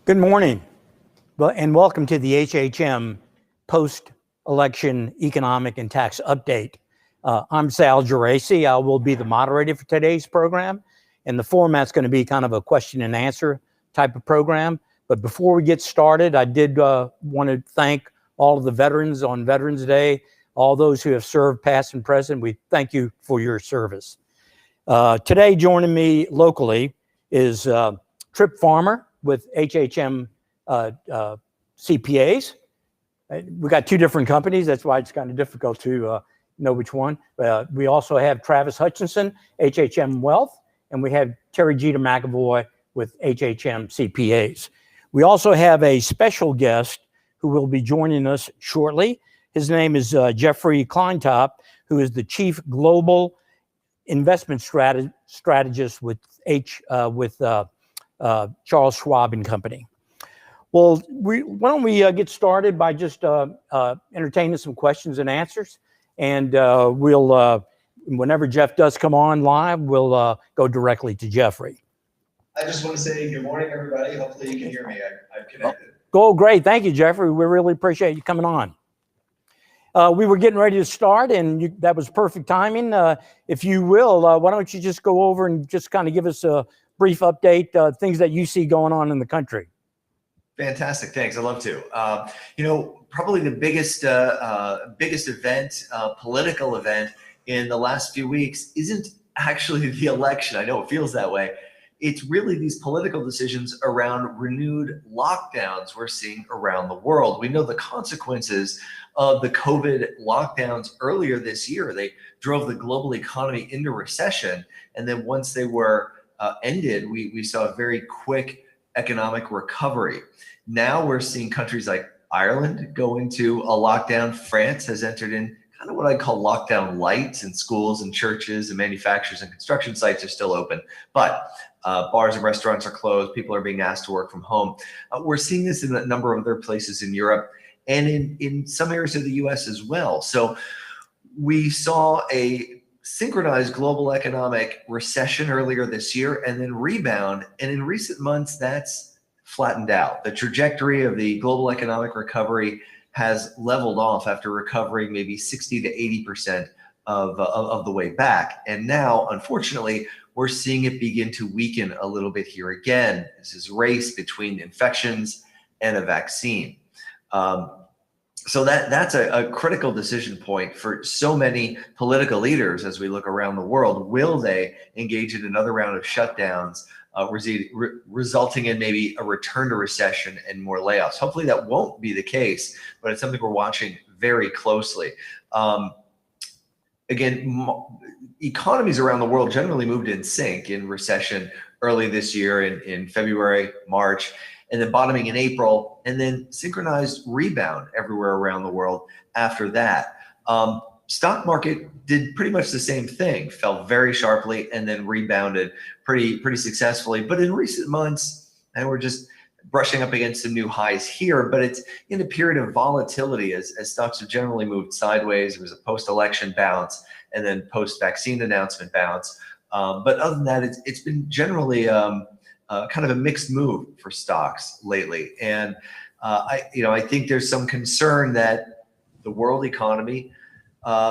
Good morning, and welcome to the HHM Post-Election Economic and Tax Update. I'm Sal Geraci. I will be the moderator for today's program, and the format's going to be kind of a question and answer type of program. But before we get started, I did want to thank all of the veterans on Veterans Day, all those who have served past and present. We thank you for your service. Today, joining me locally is Trip Farmer with HHM CPAs. We got two different companies. That's why it's kind of difficult to know which one. We also have Travis Hutchinson, HHM Wealth, and we have Terry Jeter McAvoy with HHM CPAs. We also have a special guest who will be joining us shortly. His name is Jeffrey Kleintop, who is the Chief Global Investment Strategist with Charles Schwab Company. Well, why don't we get started by just entertaining some questions and answers, and we'll whenever Jeff does come on live, we'll go directly to Jeffrey. I just want to say good morning, everybody. Hopefully you can hear me. I've connected. Oh, great. Thank you, Jeffrey. We really appreciate you coming on. We were getting ready to start, and that was perfect timing. If you will, why don't you just go over and just kind of give us a brief update, things that you see going on in the country. Fantastic, thanks. I'd love to. Probably the biggest event, political event in the last few weeks isn't actually the election. I know it feels that way. It's really these political decisions around renewed lockdowns we're seeing around the world. We know the consequences of the COVID lockdowns earlier this year. They drove the global economy into recession, and then once they were ended, we saw a very quick economic recovery. Now we're seeing countries like Ireland go into a lockdown. France has entered in kind of what I call lockdown light, and schools and churches and manufacturers and construction sites are still open, but bars and restaurants are closed. People are being asked to work from home. We're seeing this in a number of other places in Europe and in some areas of the US as well. So we saw a synchronized global economic recession earlier this year and then rebound. And in recent months, that's flattened out. The trajectory of the global economic recovery has leveled off after recovering maybe 60 to 80% of the way back. And now, unfortunately, we're seeing it begin to weaken a little bit here again. This is a race between infections and a vaccine. So that's a critical decision point for so many political leaders as we look around the world. Will they engage in another round of shutdowns, resulting in maybe a return to recession and more layoffs? Hopefully that won't be the case, but it's something we're watching very closely. Again, economies around the world generally moved in sync in recession early this year in February, March, and then bottoming in April, and then synchronized rebound everywhere around the world after that. Stock market did pretty much the same thing, fell very sharply and then rebounded pretty successfully. But in recent months, and we're just brushing up against some new highs here, but it's in a period of volatility as stocks have generally moved sideways. There was a post-election bounce and then post-vaccine announcement bounce. But other than that, it's been generally kind of a mixed move for stocks lately. And I think there's some concern that the world economy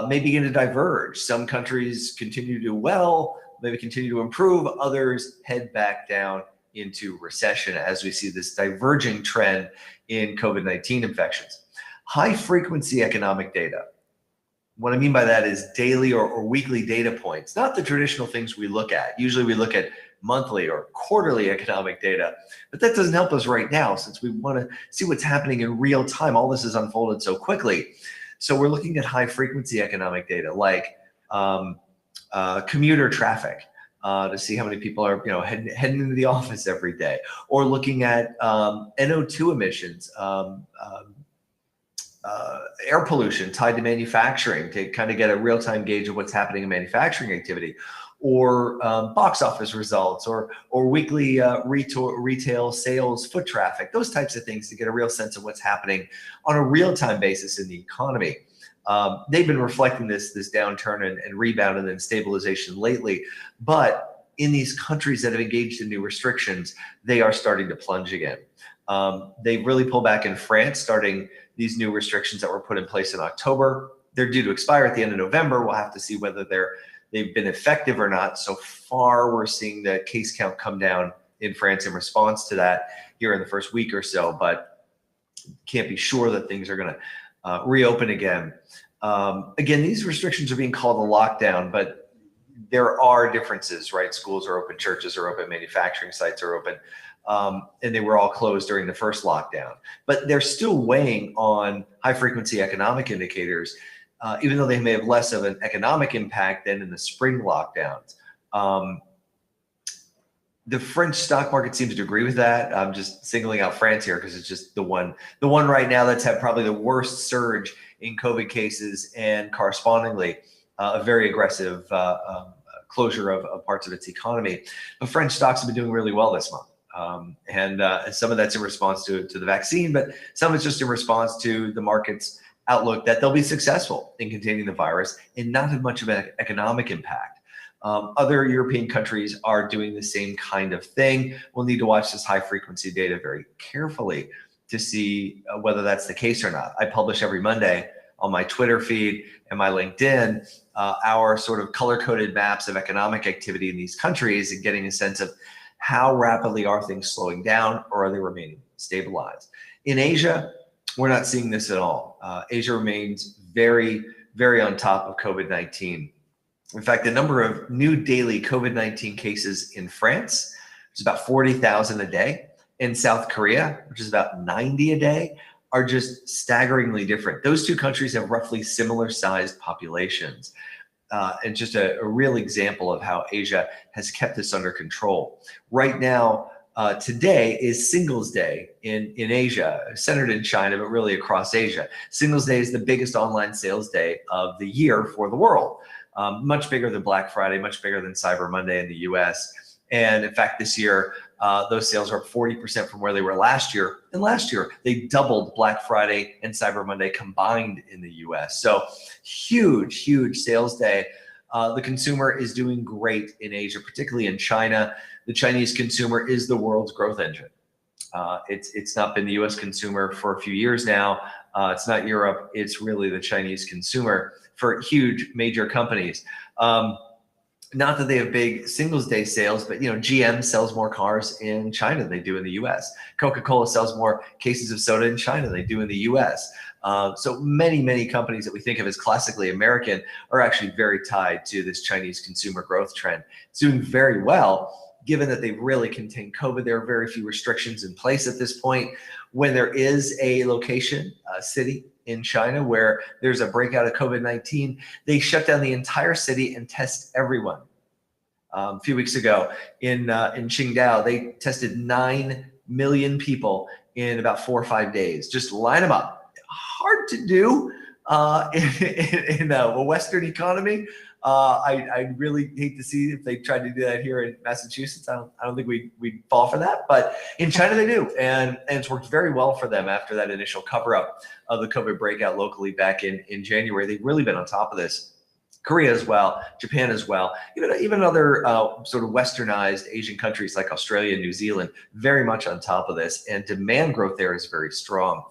may begin to diverge. Some countries continue to do well, maybe continue to improve, others head back down into recession as we see this diverging trend in COVID-19 infections. High frequency economic data. What I mean by that is daily or weekly data points, not the traditional things we look at. Usually we look at monthly or quarterly economic data, but that doesn't help us right now since we want to see what's happening in real time. All this has unfolded so quickly. So we're looking at high frequency economic data like commuter traffic to see how many people are heading into the office every day, or looking at NO2 emissions, air pollution tied to manufacturing to kind of get a real-time gauge of what's happening in manufacturing activity, or box office results, or weekly retail sales, foot traffic, those types of things to get a real sense of what's happening on a real-time basis in the economy. They've been reflecting this downturn and rebound and then stabilization lately, but in these countries that have engaged in new restrictions, they are starting to plunge again. They really pulled back in France, starting these new restrictions that were put in place in October. They're due to expire at the end of November. We'll have to see whether they've been effective or not. So far, we're seeing the case count come down in France in response to that here in the first week or so, but can't be sure that things are going to reopen again. Again, these restrictions are being called a lockdown, but there are differences, right? Schools are open, churches are open, manufacturing sites are open, and they were all closed during the first lockdown. But they're still weighing on high-frequency economic indicators, even though they may have less of an economic impact than in the spring lockdowns. The French stock market seems to agree with that. I'm just singling out France here because it's just the one right now that's had probably the worst surge in COVID cases, and correspondingly a very aggressive closure of parts of its economy. But French stocks have been doing really well this month. And some of that's in response to the vaccine, but some of it's just in response to the market's outlook that they'll be successful in containing the virus and not have much of an economic impact. Other European countries are doing the same kind of thing. We'll need to watch this high frequency data very carefully to see whether that's the case or not. I publish every Monday on my Twitter feed and my LinkedIn our sort of color-coded maps of economic activity in these countries, and getting a sense of how rapidly are things slowing down, or are they remaining stabilized. In Asia, we're not seeing this at all. Asia remains very, very on top of COVID-19. In fact, the number of new daily COVID-19 cases in France is about 40,000 a day. In South Korea, which is about 90 a day, are just staggeringly different. Those two countries have roughly similar sized populations. And just a real example of how Asia has kept this under control. Right now, today is Singles Day in Asia, centered in China, but really across Asia. Singles Day is the biggest online sales day of the year for the world. Much bigger than Black Friday, much bigger than Cyber Monday in the US. And in fact, this year, those sales are up 40% from where they were last year. And last year, they doubled Black Friday and Cyber Monday combined in the US. So huge, huge sales day. The consumer is doing great in Asia, particularly in China. The Chinese consumer is the world's growth engine. It's not been the US consumer for a few years now. It's not Europe. It's really the Chinese consumer for huge major companies. Not that they have big Singles Day sales, but GM sells more cars in China than they do in the US. Coca-Cola sells more cases of soda in China than they do in the US. So many, many companies that we think of as classically American are actually very tied to this Chinese consumer growth trend. It's doing very well, given that they've really contained COVID. There are very few restrictions in place at this point. When there is a location, a city in China where there's a breakout of COVID-19, they shut down the entire city and test everyone. A few weeks ago in Qingdao, they tested 9 million people in about 4 or 5 days. Just line them up. Hard to do in a Western economy. I really hate to see if they tried to do that here in Massachusetts. I don't think we'd fall for that, but in China they do, and it's worked very well for them after that initial cover-up of the COVID breakout locally back in January. They've really been on top of this. Korea as well, Japan as well, even other sort of westernized Asian countries like Australia and New Zealand, very much on top of this, and demand growth there is very strong,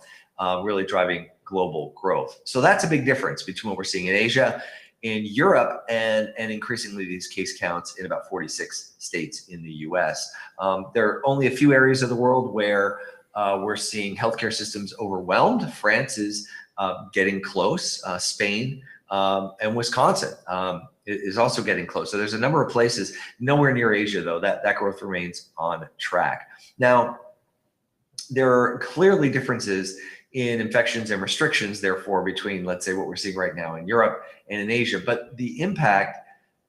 really driving global growth. So that's a big difference between what we're seeing in Asia, in Europe, and increasingly these case counts in about 46 states in the US. There are only a few areas of the world where we're seeing healthcare systems overwhelmed. France is getting close, Spain, and Wisconsin is also getting close. So there's a number of places, nowhere near Asia though, that growth remains on track. Now, there are clearly differences in infections and restrictions, therefore, between, let's say, what we're seeing right now in Europe and in Asia. But the impact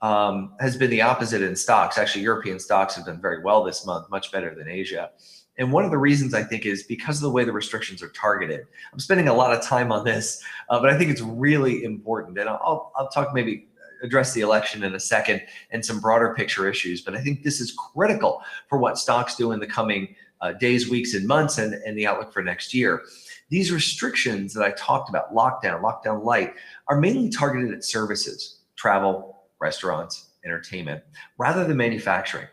has been the opposite in stocks. Actually, European stocks have done very well this month, much better than Asia. And one of the reasons I think is because of the way the restrictions are targeted. I'm spending a lot of time on this, but I think it's really important. And I'll talk, maybe address the election in a second and some broader picture issues. But I think this is critical for what stocks do in the coming days, weeks, and months, and the outlook for next year. These restrictions that I talked about, lockdown light, are mainly targeted at services, travel, restaurants, entertainment, rather than manufacturing.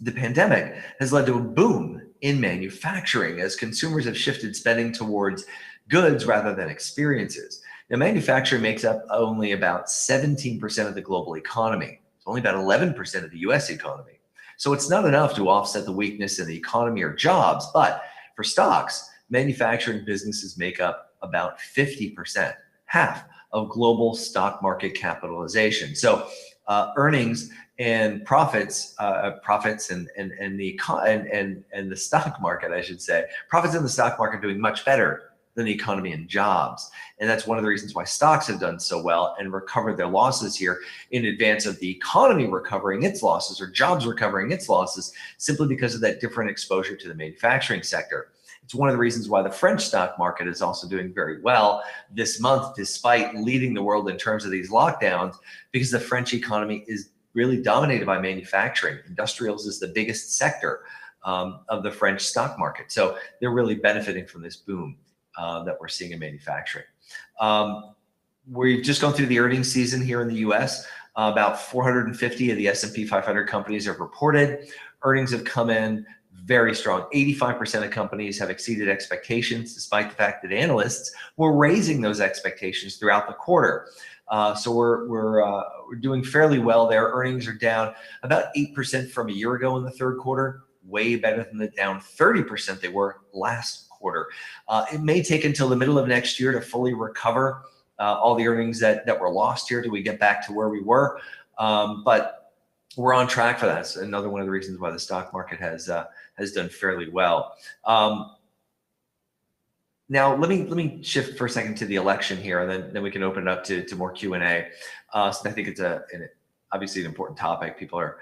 The pandemic has led to a boom in manufacturing as consumers have shifted spending towards goods rather than experiences. Now, manufacturing makes up only about 17% of the global economy. It's only about 11% of the US economy. So it's not enough to offset the weakness in the economy or jobs, but for stocks, manufacturing businesses make up about 50%, half of global stock market capitalization. So earnings and profits and the stock market, I should say, profits in the stock market are doing much better than the economy and jobs. And that's one of the reasons why stocks have done so well and recovered their losses here in advance of the economy recovering its losses or jobs recovering its losses, simply because of that different exposure to the manufacturing sector. It's one of the reasons why the French stock market is also doing very well this month, despite leading the world in terms of these lockdowns, because the French economy is really dominated by manufacturing. Industrials is the biggest sector of the French stock market. So they're really benefiting from this boom that we're seeing in manufacturing. We've just gone through the earnings season here in the US. About 450 of the S&P 500 companies have reported. Earnings have come in very strong. 85% of companies have exceeded expectations, despite the fact that analysts were raising those expectations throughout the quarter. So we're doing fairly well there. Earnings are down about 8% from a year ago in the third quarter, way better than the down 30% they were last quarter. It may take until the middle of next year to fully recover all the earnings that were lost here till we get back to where we were. But we're on track for that. It's another one of the reasons why the stock market has done fairly well. Now, let me shift for a second to the election here, and then we can open it up to more Q&A. So I think it's obviously an important topic people are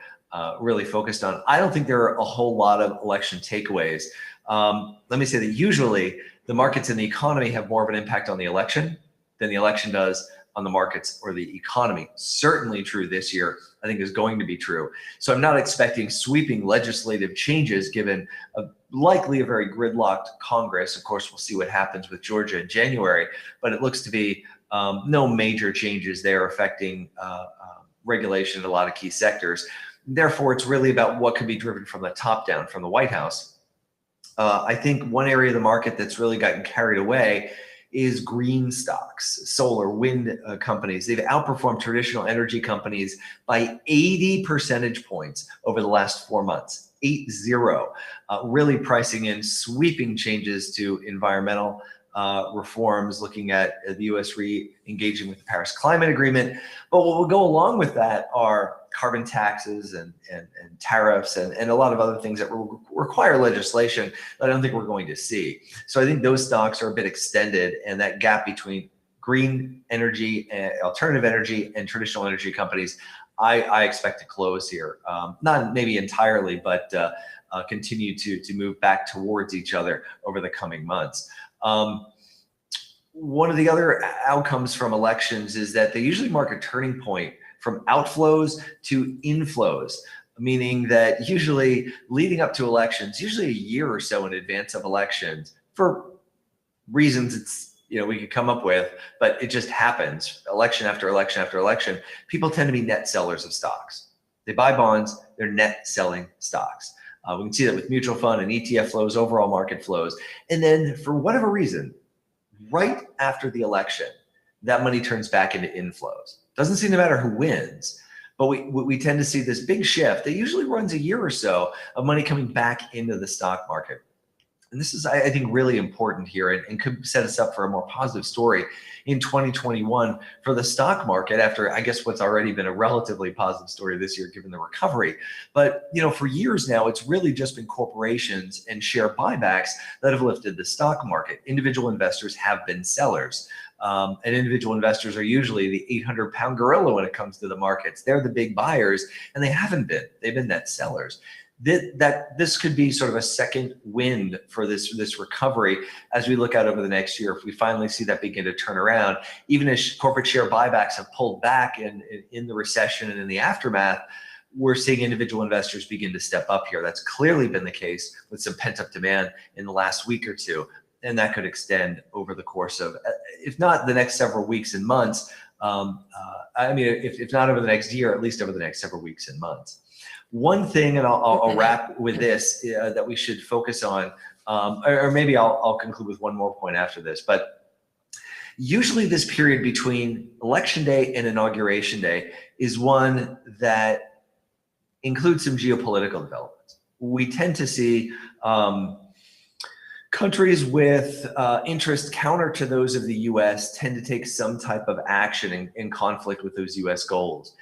really focused on. I don't think there are a whole lot of election takeaways. Let me say that usually the markets and the economy have more of an impact on the election than the election does on the markets or the economy. Certainly true this year, I think is going to be true. So I'm not expecting sweeping legislative changes given likely a very gridlocked Congress. Of course, we'll see what happens with Georgia in January, but it looks to be no major changes there affecting regulation in a lot of key sectors. Therefore, it's really about what can be driven from the top down, from the White House. I think one area of the market that's really gotten carried away is green stocks, solar, wind companies. They've outperformed traditional energy companies by 80 percentage points over the last 4 months, 80, really pricing in sweeping changes to environmental reforms, looking at the US re-engaging with the Paris Climate Agreement. But what will go along with that are carbon taxes and tariffs and a lot of other things that will require legislation that I don't think we're going to see. So I think those stocks are a bit extended, and that gap between green energy, and alternative energy, and traditional energy companies, I expect to close here. Not maybe entirely, but continue to move back towards each other over the coming months. One of the other outcomes from elections is that they usually mark a turning point from outflows to inflows, meaning that usually leading up to elections, usually a year or so in advance of elections, for reasons we could come up with, but it just happens, election after election after election, people tend to be net sellers of stocks. They buy bonds, they're net selling stocks. We can see that with mutual fund and ETF flows, overall market flows. And then for whatever reason, right after the election, that money turns back into inflows. Doesn't seem to matter who wins, but we tend to see this big shift that usually runs a year or so of money coming back into the stock market. And this is, I think, really important here and could set us up for a more positive story in 2021 for the stock market after, I guess, what's already been a relatively positive story this year given the recovery. But, for years now, it's really just been corporations and share buybacks that have lifted the stock market. Individual investors have been sellers. And individual investors are usually the 800-pound gorilla when it comes to the markets. They're the big buyers, and they haven't been. They've been net sellers. This could be sort of a second wind for this recovery as we look out over the next year. If we finally see that begin to turn around, even as corporate share buybacks have pulled back in the recession and in the aftermath, we're seeing individual investors begin to step up here. That's clearly been the case with some pent-up demand in the last week or two. And that could extend over the course of, if not the next several weeks and months, if not over the next year, at least over the next several weeks and months. One thing, and I'll wrap with this, that we should focus on, or maybe I'll conclude with one more point after this, but usually this period between election day and inauguration day is one that includes some geopolitical developments. We tend to see countries with interests counter to those of the US tend to take some type of action in conflict with those US goals.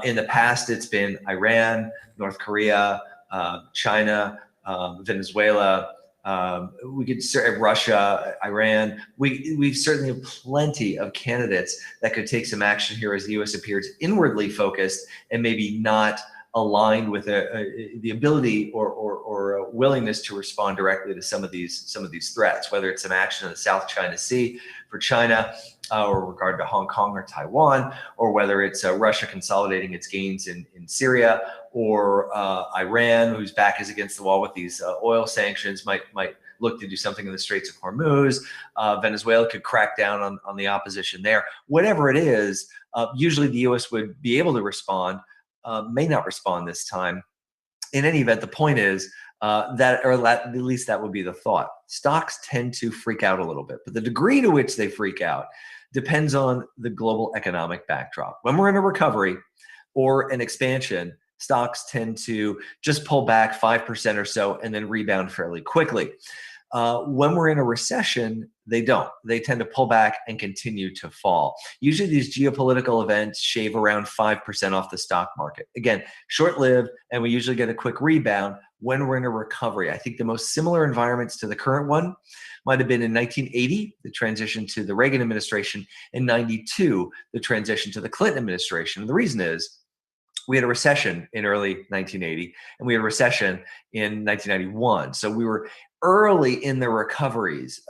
In the past, it's been Iran, North Korea, China, Venezuela, we could Russia, Iran. We certainly have plenty of candidates that could take some action here as the US appears inwardly focused and maybe not aligned with the ability or a willingness to respond directly to some of these threats, whether it's some action in the South China Sea for China, or regard to Hong Kong or Taiwan, or whether it's Russia consolidating its gains in Syria, or Iran, whose back is against the wall with these oil sanctions, might look to do something in the Straits of Hormuz. Venezuela could crack down on the opposition there. Whatever it is, usually the US would be able to respond. May not respond this time. In any event, the point is that, or at least that would be the thought. Stocks tend to freak out a little bit, but the degree to which they freak out depends on the global economic backdrop. When we're in a recovery or an expansion, stocks tend to just pull back 5% or so and then rebound fairly quickly. When we're in a recession, they don't. They tend to pull back and continue to fall. Usually these geopolitical events shave around 5% off the stock market. Again, short-lived, and we usually get a quick rebound when we're in a recovery. I think the most similar environments to the current one might have been in 1980, the transition to the Reagan administration, and 92, the transition to the Clinton administration. And the reason is we had a recession in early 1980, and we had a recession in 1991. So we were early in the recoveries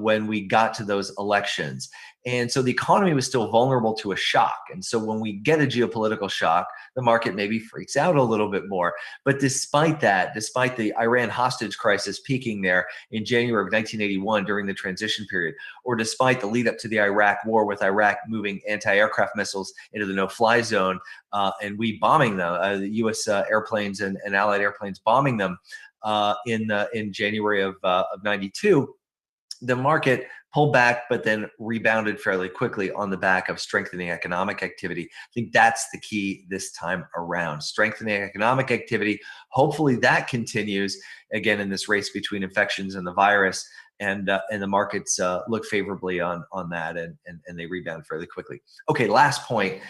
when we got to those elections. And so the economy was still vulnerable to a shock. And so when we get a geopolitical shock, the market maybe freaks out a little bit more. But despite that, despite the Iran hostage crisis peaking there in January of 1981 during the transition period, or despite the lead up to the Iraq war with Iraq moving anti-aircraft missiles into the no-fly zone and we bombing them, the US airplanes and allied airplanes bombing them in January of 92, the market pulled back, but then rebounded fairly quickly on the back of strengthening economic activity. I think that's the key this time around. Strengthening economic activity. Hopefully that continues again in this race between infections and the virus, and the markets look favorably on that, and they rebound fairly quickly. Okay, last point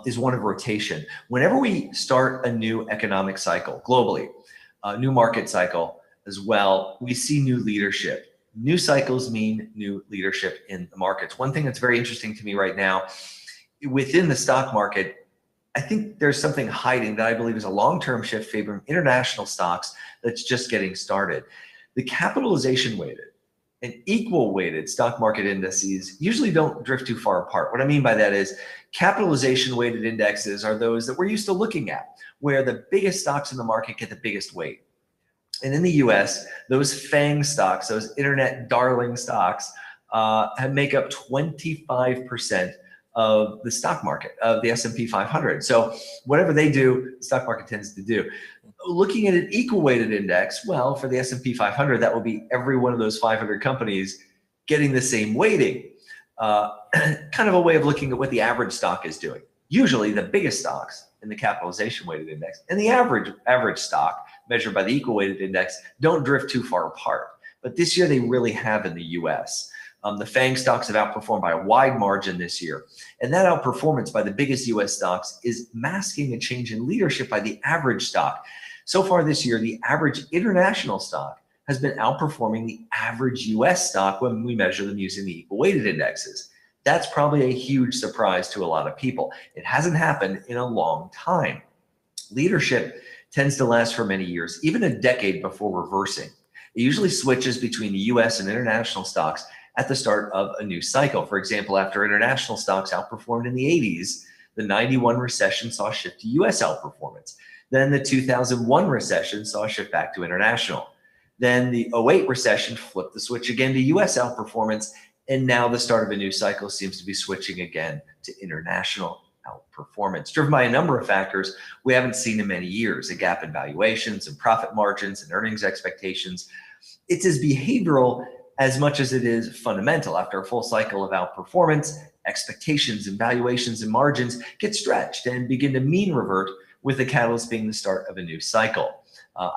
is one of rotation. Whenever we start a new economic cycle globally, a new market cycle as well, we see new leadership. New cycles mean new leadership in the markets. One thing that's very interesting to me right now, within the stock market, I think there's something hiding that I believe is a long-term shift favoring international stocks that's just getting started. The capitalization weighted and equal weighted stock market indices usually don't drift too far apart. What I mean by that is capitalization weighted indexes are those that we're used to looking at, where the biggest stocks in the market get the biggest weight. And in the US, those FANG stocks, those internet darling stocks, make up 25% of the stock market, of the S&P 500. So whatever they do, the stock market tends to do. Looking at an equal weighted index, well, for the S&P 500, that will be every one of those 500 companies getting the same weighting. Kind of a way of looking at what the average stock is doing. Usually the biggest stocks in the capitalization weighted index and the average stock measured by the equal weighted index don't drift too far apart. But this year they really have in the US. The FANG stocks have outperformed by a wide margin this year. And that outperformance by the biggest US stocks is masking a change in leadership by the average stock. So far this year, the average international stock has been outperforming the average US stock when we measure them using the equal weighted indexes. That's probably a huge surprise to a lot of people. It hasn't happened in a long time. Leadership tends to last for many years, even a decade before reversing. It usually switches between the US and international stocks at the start of a new cycle. For example, after international stocks outperformed in the 80s, the 91 recession saw a shift to US outperformance. Then the 2001 recession saw a shift back to international. Then the 08 recession flipped the switch again to US outperformance. And now the start of a new cycle seems to be switching again to international outperformance, driven by a number of factors we haven't seen in many years: a gap in valuations and profit margins and earnings expectations. It's as behavioral as much as it is fundamental. After a full cycle of outperformance, expectations and valuations and margins get stretched and begin to mean revert, with the catalyst being the start of a new cycle.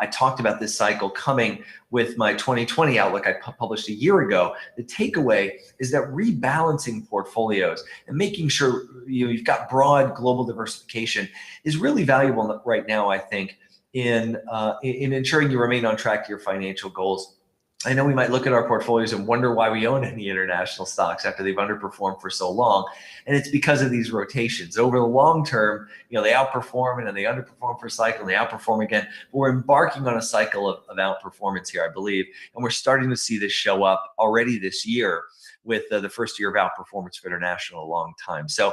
I talked about this cycle coming with my 2020 outlook I published a year ago. The takeaway is that rebalancing portfolios and making sure you've got broad global diversification is really valuable right now, I think, in ensuring you remain on track to your financial goals. I know we might look at our portfolios and wonder why we own any international stocks after they've underperformed for so long. And it's because of these rotations. Over the long term, they outperform and then they underperform for a cycle and they outperform again. But we're embarking on a cycle of outperformance here, I believe. And we're starting to see this show up already this year with the first year of outperformance for international a long time. So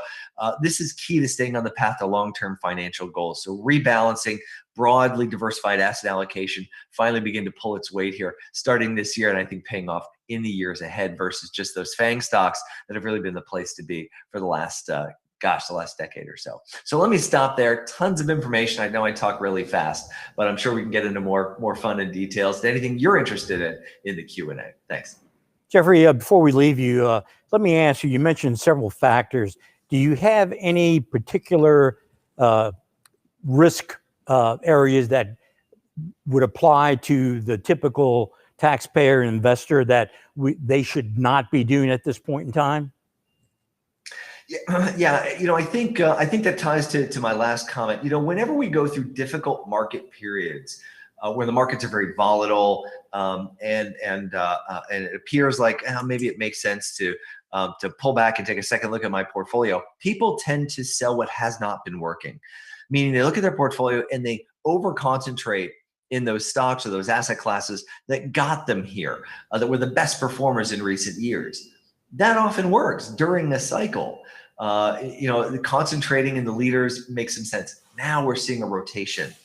this is key to staying on the path to long-term financial goals. So rebalancing, broadly diversified asset allocation finally begin to pull its weight here starting this year, and I think paying off in the years ahead versus just those FANG stocks that have really been the place to be for the last the last decade or so. So let me stop there. Tons of information. I know I talk really fast, but I'm sure we can get into more fun and details. Anything you're interested in the Q&A. Thanks. Jeffrey, before we leave you, let me ask you, you mentioned several factors. Do you have any particular risk areas that would apply to the typical taxpayer investor that they should not be doing at this point in time? Yeah, I think that ties to my last comment. Whenever we go through difficult market periods where the markets are very volatile and it appears like maybe it makes sense to pull back and take a second look at my portfolio, people tend to sell what has not been working. Meaning they look at their portfolio and they over-concentrate in those stocks or those asset classes that got them here, that were the best performers in recent years. That often works during a cycle. Concentrating in the leaders makes some sense. Now we're seeing a rotation.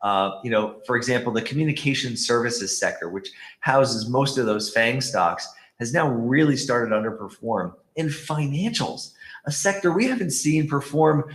For example, the communication services sector, which houses most of those FANG stocks, has now really started to underperform. In financials, a sector we haven't seen perform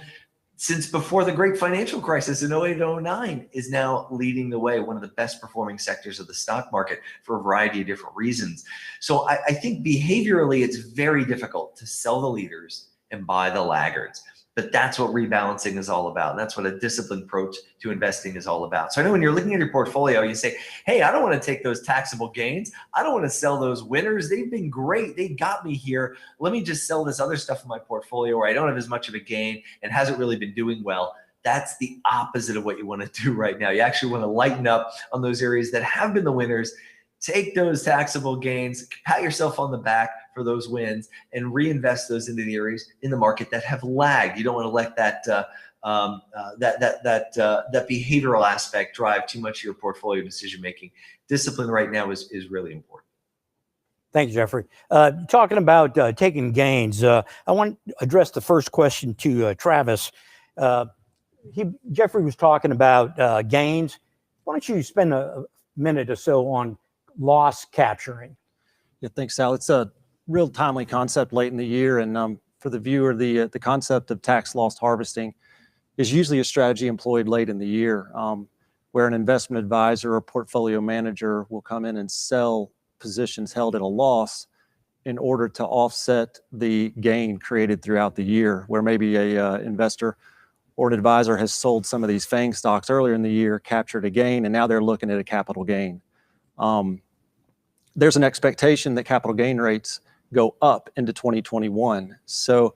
since before the great financial crisis in 08-09, is now leading the way, one of the best performing sectors of the stock market for a variety of different reasons. So I think behaviorally, it's very difficult to sell the leaders and buy the laggards. But that's what rebalancing is all about. And that's what a disciplined approach to investing is all about. So I know when you're looking at your portfolio, you say, hey, I don't want to take those taxable gains. I don't want to sell those winners. They've been great. They got me here. Let me just sell this other stuff in my portfolio where I don't have as much of a gain and hasn't really been doing well. That's the opposite of what you want to do right now. You actually want to lighten up on those areas that have been the winners. Take those taxable gains, pat yourself on the back for those wins, and reinvest those into the areas in the market that have lagged. You don't want to let that behavioral aspect drive too much of your portfolio decision making. Discipline right now is really important. Thank you, Jeffrey. Talking about taking gains, I want to address the first question to Travis. Jeffrey was talking about gains. Why don't you spend a minute or so on loss capturing? Yeah, thanks, Sal. It's a real timely concept late in the year, and for the viewer, the concept of tax loss harvesting is usually a strategy employed late in the year, where an investment advisor or portfolio manager will come in and sell positions held at a loss in order to offset the gain created throughout the year, where maybe a investor or an advisor has sold some of these FANG stocks earlier in the year, captured a gain, and now they're looking at a capital gain. There's an expectation that capital gain rates go up into 2021. So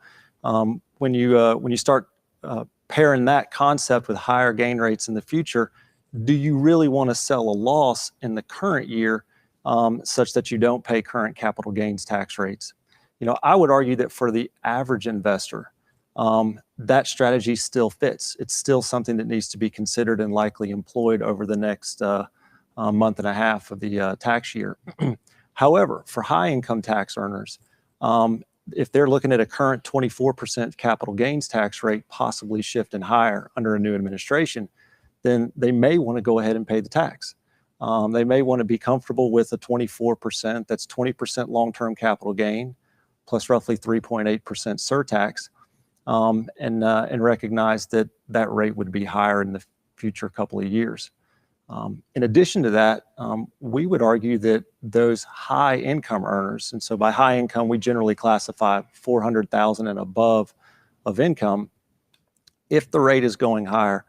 when you start pairing that concept with higher gain rates in the future, do you really want to sell a loss in the current year such that you don't pay current capital gains tax rates? I would argue that for the average investor, that strategy still fits. It's still something that needs to be considered and likely employed over the next month and a half of the tax year. However, for high income tax earners, if they're looking at a current 24% capital gains tax rate, possibly shifting higher under a new administration, then they may want to go ahead and pay the tax. They may want to be comfortable with a 24%, that's 20% long-term capital gain, plus roughly 3.8% surtax. and recognize that that rate would be higher in the future couple of years. In addition to that, we would argue that those high income earners, and so by high income, we generally classify 400,000 and above of income. If the rate is going higher,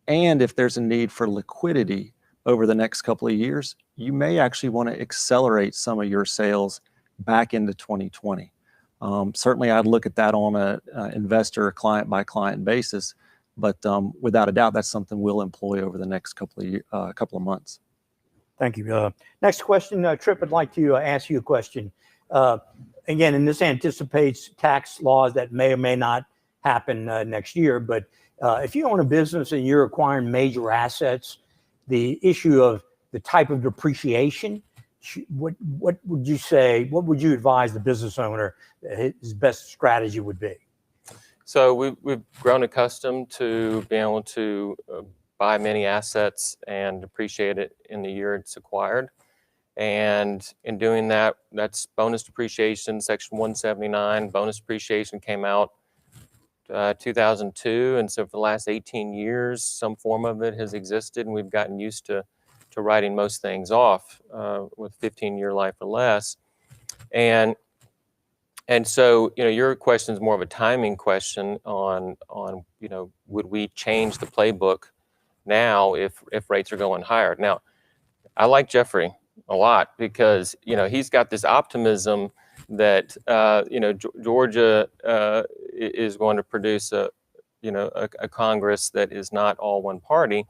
and if there's a need for liquidity over the next couple of years, you may actually want to accelerate some of your sales back into 2020. Certainly, I'd look at that on a investor client by client basis. But without a doubt, that's something we'll employ over the next couple of months. Thank you. Next question, Tripp, I'd like to ask you a question. Again, and this anticipates tax laws that may or may not happen next year. But if you own a business and you're acquiring major assets, the issue of the type of depreciation, what would you say? What would you advise the business owner his best strategy would be? So we've grown accustomed to being able to buy many assets and depreciate it in the year it's acquired. And in doing that, that's bonus depreciation, Section 179. Bonus depreciation came out 2002. And so for the last 18 years, some form of it has existed, and we've gotten used to writing most things off with 15-year life or less. And so, your question is more of a timing question on would we change the playbook now if rates are going higher? Now, I like Jeffrey a lot because, he's got this optimism that, Georgia is going to produce a Congress that is not all one party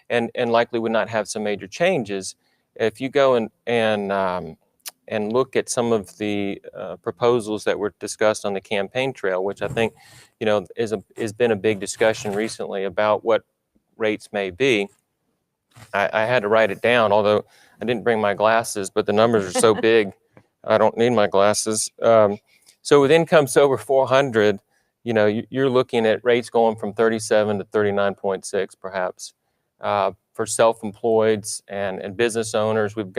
and likely would not have some major changes. If you go and look at some of the proposals that were discussed on the campaign trail, which I think, has been a big discussion recently about what rates may be. I had to write it down, although I didn't bring my glasses, but the numbers are so big, I don't need my glasses. So with incomes over 400, you're looking at rates going from 37 to 39.6, perhaps. For self-employeds and business owners, we've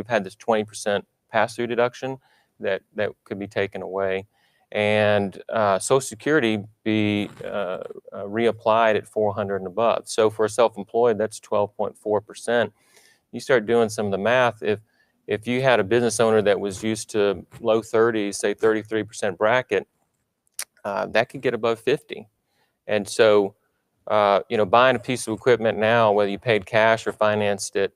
had this 20% pass-through deduction that could be taken away, and Social Security be reapplied at 400 and above. So for a self-employed, that's 12.4%. You start doing some of the math. If you had a business owner that was used to low 30s, say 33% bracket, that could get above 50. And so, buying a piece of equipment now, whether you paid cash or financed it,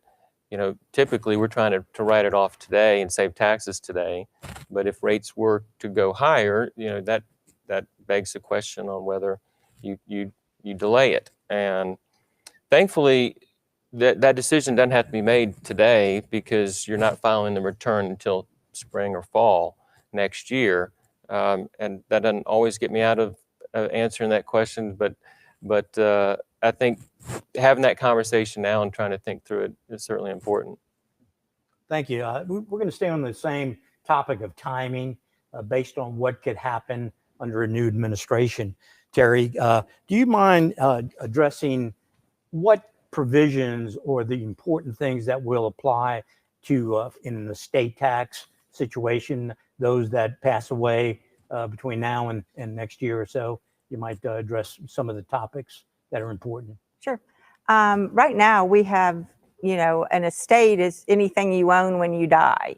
typically we're trying to write it off today and save taxes today. But if rates were to go higher, that begs the question on whether you delay it. And thankfully, that decision doesn't have to be made today because you're not filing the return until spring or fall next year. And that doesn't always get me out of answering that question, but I think having that conversation now and trying to think through it is certainly important. Thank you. We're going to stay on the same topic of timing based on what could happen under a new administration. Terry, do you mind addressing what provisions or the important things that will apply to in an estate tax situation, those that pass away between now and next year or so? You might address some of the topics that are important. Sure. Right now we have, an estate is anything you own when you die,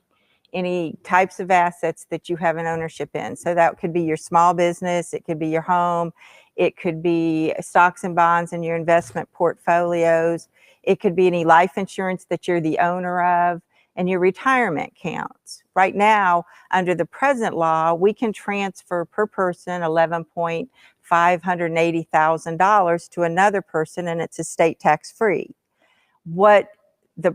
any types of assets that you have an ownership in. So that could be your small business, it could be your home, it could be stocks and bonds in your investment portfolios, it could be any life insurance that you're the owner of, and your retirement counts. Right now, under the present law, we can transfer per person $11,580,000 to another person, and it's estate tax free. What the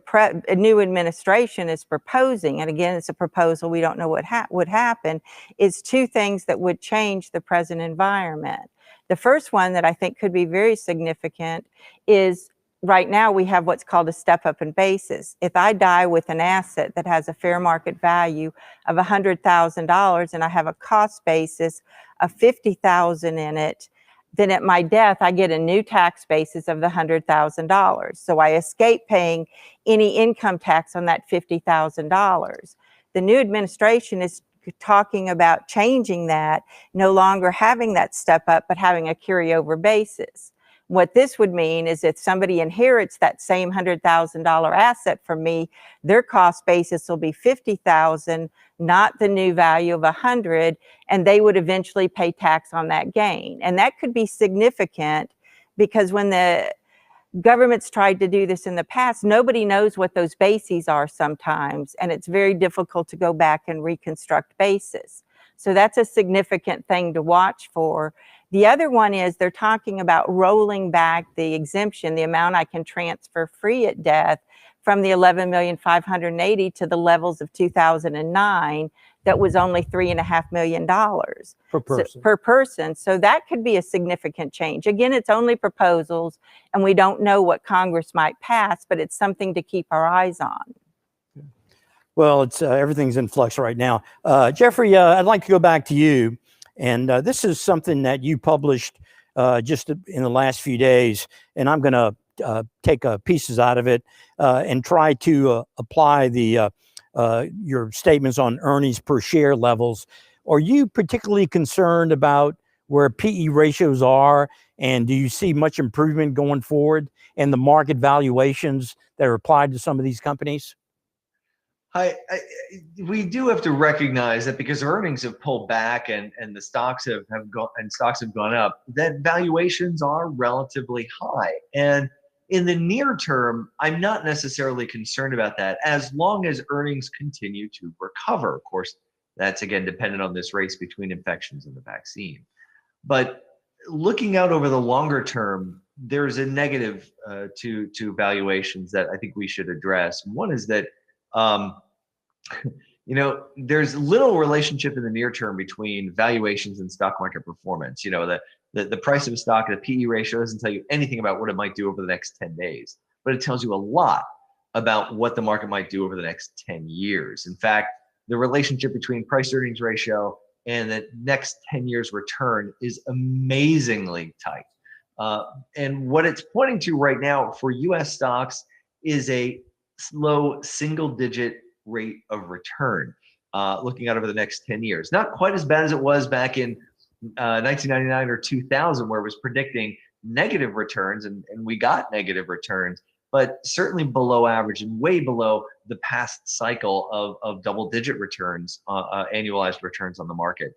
new administration is proposing, and again, it's a proposal, we don't know what would happen, is two things that would change the present environment. The first one that I think could be very significant is right now we have what's called a step up in basis. If I die with an asset that has a fair market value of $100,000 and I have a cost basis of $50,000 in it, then at my death, I get a new tax basis of the $100,000. So I escape paying any income tax on that $50,000. The new administration is talking about changing that, no longer having that step up, but having a carryover basis. What this would mean is if somebody inherits that same $100,000 asset from me, their cost basis will be $50,000, not the new value of $100, and they would eventually pay tax on that gain. And that could be significant because when the government's tried to do this in the past, nobody knows what those bases are sometimes, and it's very difficult to go back and reconstruct bases. So that's a significant thing to watch for. The other one is they're talking about rolling back the exemption, the amount I can transfer free at death, from the $11,580,000 to the levels of 2009 that was only $3.5 million Per person. per person. So that could be a significant change. Again, it's only proposals and we don't know what Congress might pass, but it's something to keep our eyes on. Well, it's everything's in flux right now. Jeffrey, I'd like to go back to you. And this is something that you published just in the last few days. And I'm going to take pieces out of it and try to apply your statements on earnings per share levels. Are you particularly concerned about where PE ratios are? And do you see much improvement going forward in the market valuations that are applied to some of these companies? We do have to recognize that because earnings have pulled back and the stocks have gone up, that valuations are relatively high. And in the near term, I'm not necessarily concerned about that as long as earnings continue to recover. Of course, that's again dependent on this race between infections and the vaccine. But looking out over the longer term, there's a negative to valuations that I think we should address. One is that there's little relationship in the near term between valuations and stock market performance. The price of a stock and a PE ratio doesn't tell you anything about what it might do over the next 10 days, but it tells you a lot about what the market might do over the next 10 years. In fact, the relationship between price earnings ratio and the next 10 years return is amazingly tight. And what it's pointing to right now for US stocks is a low single-digit rate of return looking out over the next 10 years. Not quite as bad as it was back in 1999 or 2000, where it was predicting negative returns, and we got negative returns, but certainly below average and way below the past cycle of double-digit returns, annualized returns on the market.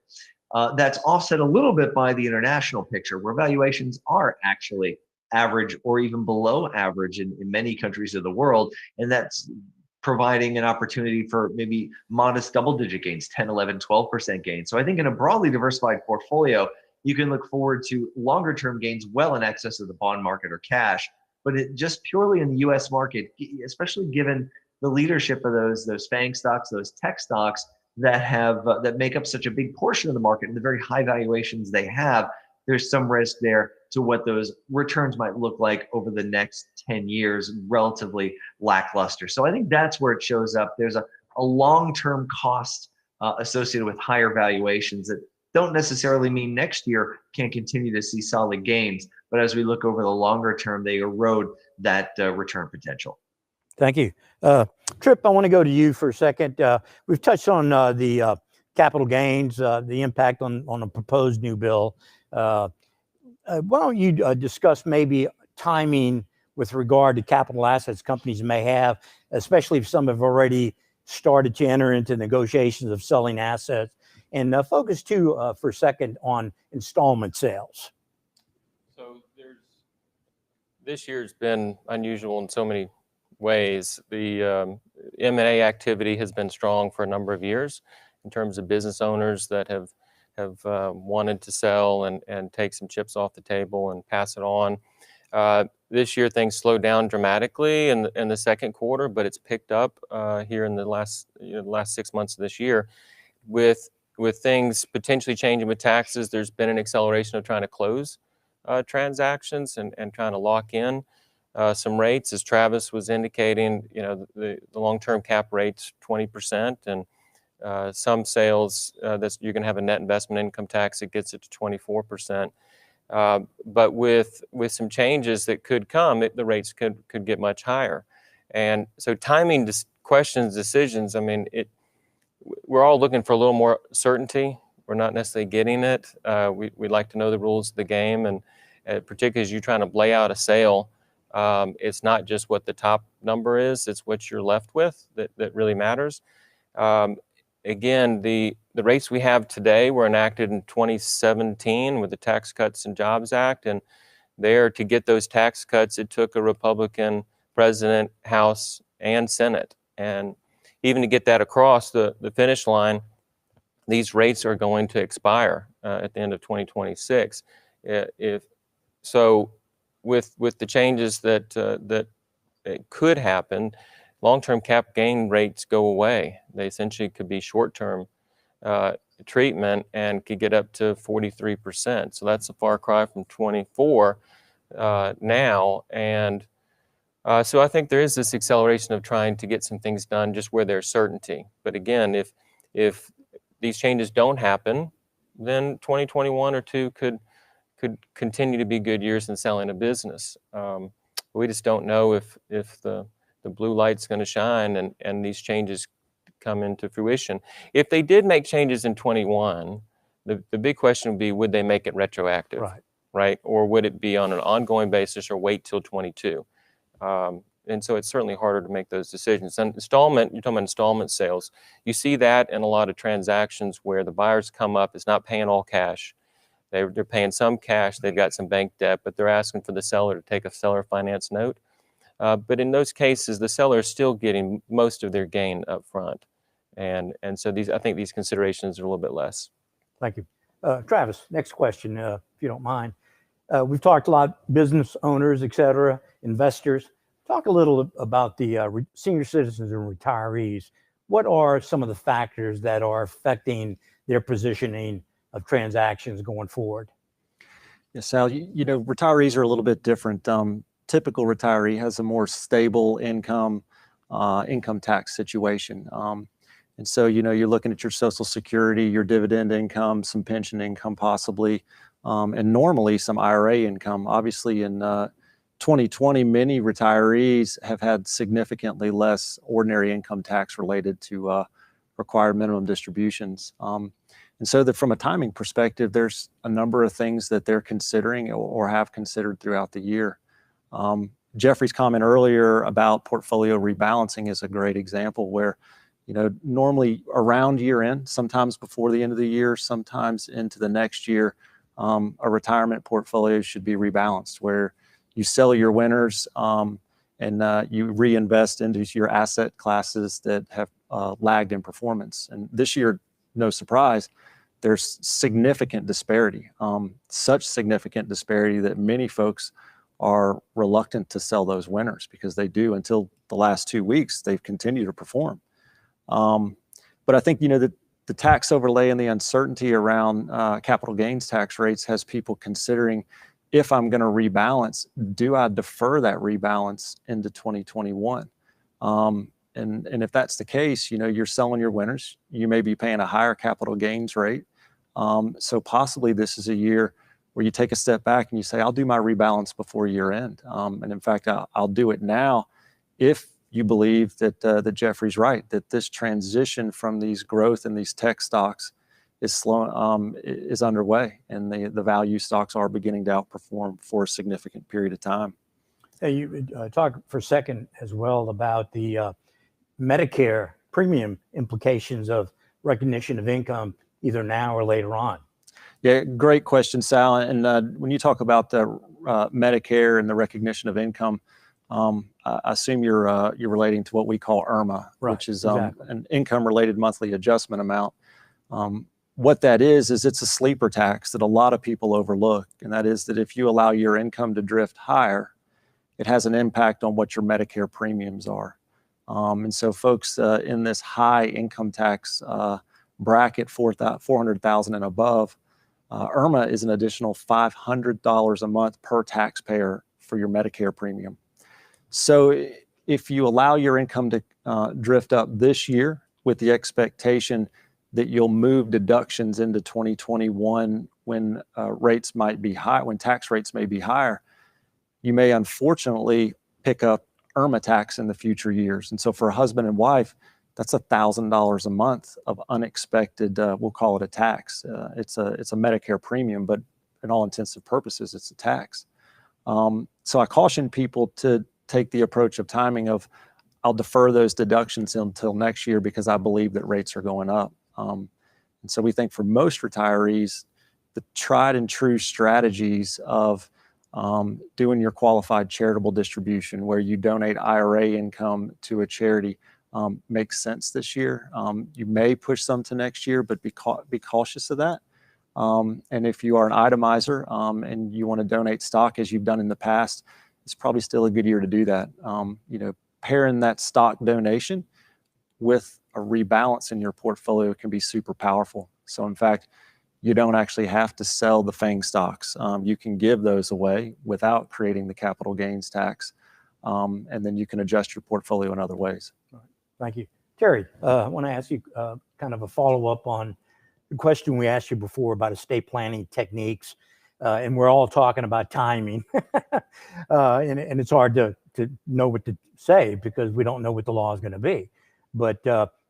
That's offset a little bit by the international picture, where valuations are actually average or even below average in many countries of the world. And that's providing an opportunity for maybe modest double-digit gains, 10, 11, 12% gains. So I think in a broadly diversified portfolio, you can look forward to longer-term gains well in excess of the bond market or cash. But just purely in the US market, especially given the leadership of those FANG stocks, those tech stocks that make up such a big portion of the market and the very high valuations they have, there's some risk there to what those returns might look like over the next 10 years, relatively lackluster. So I think that's where it shows up. There's a long-term cost associated with higher valuations that don't necessarily mean next year can't continue to see solid gains. But as we look over the longer term, they erode that return potential. Thank you. Tripp, I want to go to you for a second. We've touched on the capital gains, the impact on a proposed new bill. Why don't you discuss maybe timing with regard to capital assets companies may have, especially if some have already started to enter into negotiations of selling assets, and focus too for a second on installment sales. So this year's been unusual in so many ways. The M&A activity has been strong for a number of years in terms of business owners that have wanted to sell and take some chips off the table and pass it on. This year things slowed down dramatically in the second quarter, but it's picked up here in the last 6 months of this year. With things potentially changing with taxes, there's been an acceleration of trying to close transactions and trying to lock in some rates. As Travis was indicating, the long-term cap rate's 20%, and some sales that you're going to have a net investment income tax that gets it to 24%. But with some changes that could come, the rates could get much higher. And so timing questions, decisions, I mean, we're all looking for a little more certainty. We're not necessarily getting it. We'd like to know the rules of the game, and particularly as you're trying to lay out a sale, it's not just what the top number is, it's what you're left with that really matters. Again, the rates we have today were enacted in 2017 with the Tax Cuts and Jobs Act, and there, to get those tax cuts, it took a Republican president, House, and Senate. And even to get that across the finish line, these rates are going to expire at the end of 2026. So, with the changes that could happen, long-term cap gain rates go away. They essentially could be short-term treatment and could get up to 43%. So that's a far cry from 24 now. And so I think there is this acceleration of trying to get some things done just where there's certainty. But again, if these changes don't happen, then 2021 or two could continue to be good years in selling a business. We just don't know if the blue light's going to shine and these changes come into fruition. If they did make changes in 21, the big question would be, would they make it retroactive? Right? Or would it be on an ongoing basis or wait till 22? And so it's certainly harder to make those decisions. And installment, you're talking about installment sales. You see that in a lot of transactions where the buyers come up, it's not paying all cash. They're paying some cash, they've got some bank debt, but they're asking for the seller to take a seller finance note. But in those cases, the seller is still getting most of their gain up front. And so I think these considerations are a little bit less. Thank you. Travis, next question, if you don't mind. We've talked a lot, business owners, et cetera, investors. Talk a little about the senior citizens and retirees. What are some of the factors that are affecting their positioning of transactions going forward? Yes, Sal, you know, retirees are a little bit different. Typical retiree has a more stable income tax situation. And so, you know, you're looking at your Social Security, your dividend income, some pension income possibly, and normally some IRA income. Obviously in 2020, many retirees have had significantly less ordinary income tax related to required minimum distributions. And so that from a timing perspective, there's a number of things that they're considering or have considered throughout the year. Jeffrey's comment earlier about portfolio rebalancing is a great example where, you know, normally around year end, sometimes before the end of the year, sometimes into the next year, a retirement portfolio should be rebalanced where you sell your winners and you reinvest into your asset classes that have lagged in performance. And this year, no surprise, there's significant disparity, such significant disparity that many folks are reluctant to sell those winners because they do until the last 2 weeks, they've continued to perform. But I think, you know, the tax overlay and the uncertainty around capital gains tax rates has people considering, if I'm going to rebalance, do I defer that rebalance into 2021? And if that's the case, you know, you're selling your winners, you may be paying a higher capital gains rate. So possibly this is a year where you take a step back and you say, I'll do my rebalance before year end. And in fact, I'll do it now if you believe that Jeffrey's right, that this transition from these growth and these tech stocks is underway, and the value stocks are beginning to outperform for a significant period of time. Hey, you talk for a second as well about the Medicare premium implications of recognition of income either now or later on. Yeah, great question, Sal. And when you talk about the Medicare and the recognition of income, I assume you're relating to what we call IRMA, which is exactly. An income-related monthly adjustment amount. What that is it's a sleeper tax that a lot of people overlook, and that is that if you allow your income to drift higher, it has an impact on what your Medicare premiums are. And so folks in this high income tax bracket, $400,000 and above, IRMA is an additional $500 a month per taxpayer for your Medicare premium. So if you allow your income to drift up this year with the expectation that you'll move deductions into 2021 when rates might be high, when tax rates may be higher, you may unfortunately pick up IRMA tax in the future years. And so for a husband and wife, that's $1,000 a month of unexpected, we'll call it a tax. It's a Medicare premium, but in all intents and purposes, it's a tax. So I caution people to take the approach of timing of, I'll defer those deductions until next year because I believe that rates are going up. And so we think for most retirees, the tried and true strategies of doing your qualified charitable distribution where you donate IRA income to a charity makes sense this year. You may push some to next year, but be cautious of that. And if you are an itemizer and you want to donate stock as you've done in the past, it's probably still a good year to do that. Pairing that stock donation with a rebalance in your portfolio can be super powerful. So in fact, you don't actually have to sell the FANG stocks. You can give those away without creating the capital gains tax. And then you can adjust your portfolio in other ways. Thank you. Terry, I want to ask you kind of a follow-up on the question we asked you before about estate planning techniques. And we're all talking about timing. And it's hard to know what to say because we don't know what the law is going to be. But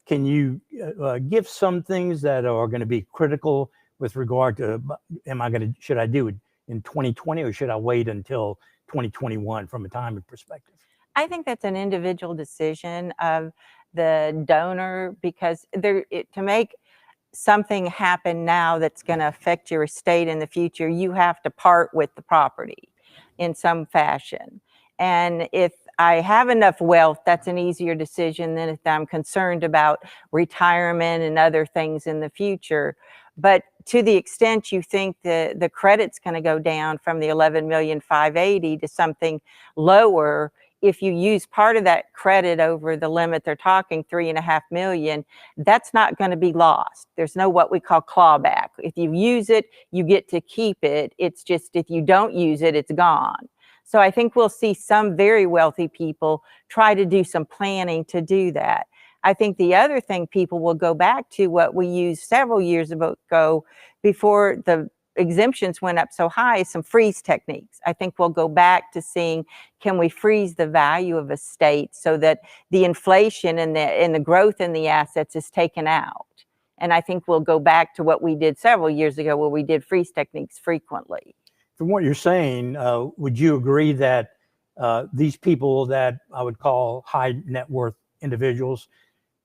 can you give some things that are going to be critical with regard to, should I do it in 2020 or should I wait until 2021 from a timing perspective? I think that's an individual decision of the donor because to make something happen now that's going to affect your estate in the future, you have to part with the property in some fashion. And if I have enough wealth, that's an easier decision than if I'm concerned about retirement and other things in the future. But to the extent you think the credit's going to go down from the 11,580,000 to something lower, if you use part of that credit over the limit they're talking, 3.5 million, that's not going to be lost. There's no what we call clawback. If you use it, you get to keep it. It's just if you don't use it, it's gone. So I think we'll see some very wealthy people try to do some planning to do that. I think the other thing people will go back to what we used several years ago before the exemptions went up so high is some freeze techniques. I think we'll go back to seeing, can we freeze the value of a state so that the inflation and the growth in the assets is taken out? And I think we'll go back to what we did several years ago where we did freeze techniques frequently. From what you're saying, would you agree that these people that I would call high net worth individuals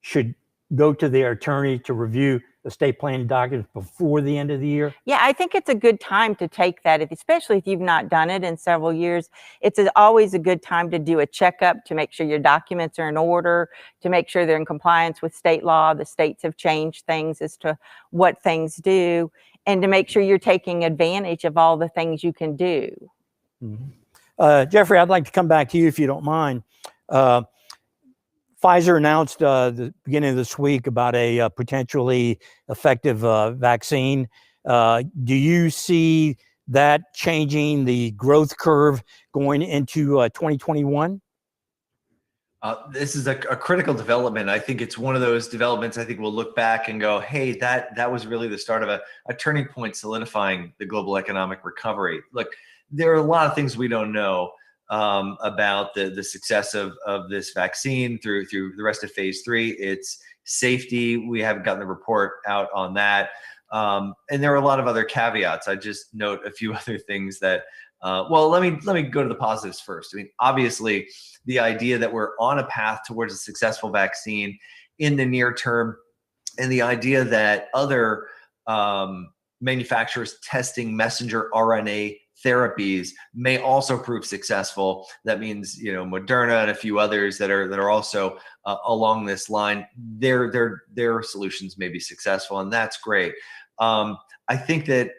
should go to their attorney to review estate planning documents before the end of the year? Yeah, I think it's a good time to take that, especially if you've not done it in several years. It's always a good time to do a checkup to make sure your documents are in order, to make sure they're in compliance with state law. The states have changed things as to what things do, and to make sure you're taking advantage of all the things you can do. Mm-hmm. Jeffrey, I'd like to come back to you if you don't mind. Pfizer announced the beginning of this week about a potentially effective vaccine. Do you see that changing the growth curve going into 2021? This is a critical development. I think it's one of those developments I think we'll look back and go, hey, that was really the start of a turning point solidifying the global economic recovery. Look, there are a lot of things we don't know about the success of this vaccine through the rest of phase 3. It's safety. We haven't gotten the report out on that. And there are a lot of other caveats. I just note a few other things that, well, let me go to the positives first. I mean, obviously, the idea that we're on a path towards a successful vaccine in the near term, and the idea that other manufacturers testing messenger RNA therapies may also prove successful. That means, Moderna and a few others that are also along this line, their solutions may be successful, and that's great. I think that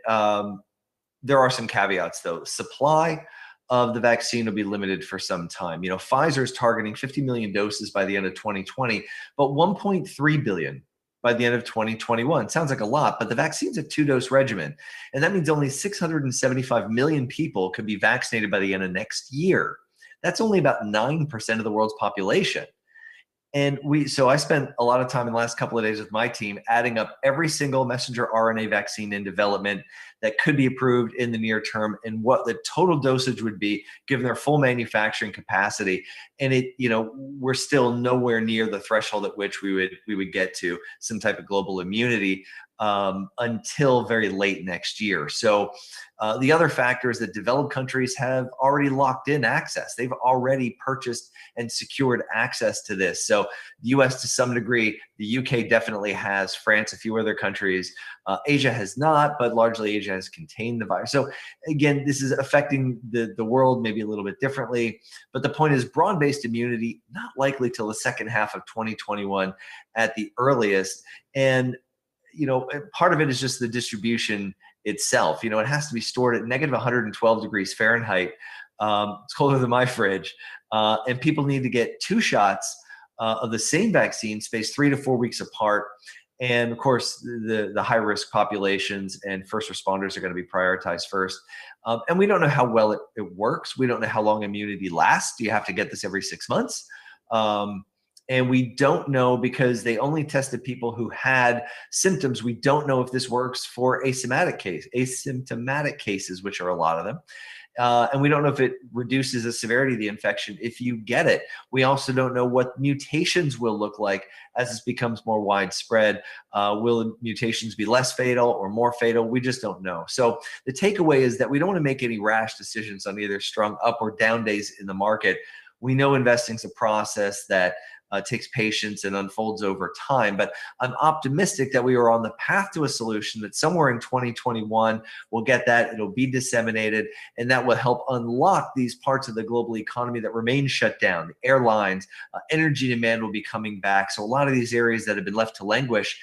there are some caveats though. Supply of the vaccine will be limited for some time. Pfizer is targeting 50 million doses by the end of 2020, but 1.3 billion by the end of 2021. Sounds like a lot, but the vaccine's a 2-dose regimen. And that means only 675 million people could be vaccinated by the end of next year. That's only about 9% of the world's population. And so I spent a lot of time in the last couple of days with my team adding up every single messenger RNA vaccine in development that could be approved in the near term and what the total dosage would be given their full manufacturing capacity. And we're still nowhere near the threshold at which we would get to some type of global immunity until very late next year. So the other factor is that developed countries have already locked in access. They've already purchased and secured access to this. So the US to some degree, the UK definitely has, France, a few other countries. Asia has not, but largely Asia has contained the virus. So again, this is affecting the world maybe a little bit differently. But the point is broad-based immunity, not likely till the second half of 2021 at the earliest. And part of it is just the distribution itself. It has to be stored at negative 112 degrees Fahrenheit. It's colder than my fridge. And people need to get 2 shots of the same vaccine spaced 3 to 4 weeks apart. And of course, the high risk populations and first responders are going to be prioritized first. And we don't know how well it works. We don't know how long immunity lasts. Do you have to get this every 6 months? And we don't know because they only tested people who had symptoms. We don't know if this works for asymptomatic cases, which are a lot of them. And we don't know if it reduces the severity of the infection if you get it. We also don't know what mutations will look like as this becomes more widespread. Will mutations be less fatal or more fatal? We just don't know. So the takeaway is that we don't want to make any rash decisions on either strong up or down days in the market. We know investing is a process that takes patience and unfolds over time. But I'm optimistic that we are on the path to a solution that somewhere in 2021, we'll get that, it'll be disseminated, and that will help unlock these parts of the global economy that remain shut down. The airlines, energy demand will be coming back. So a lot of these areas that have been left to languish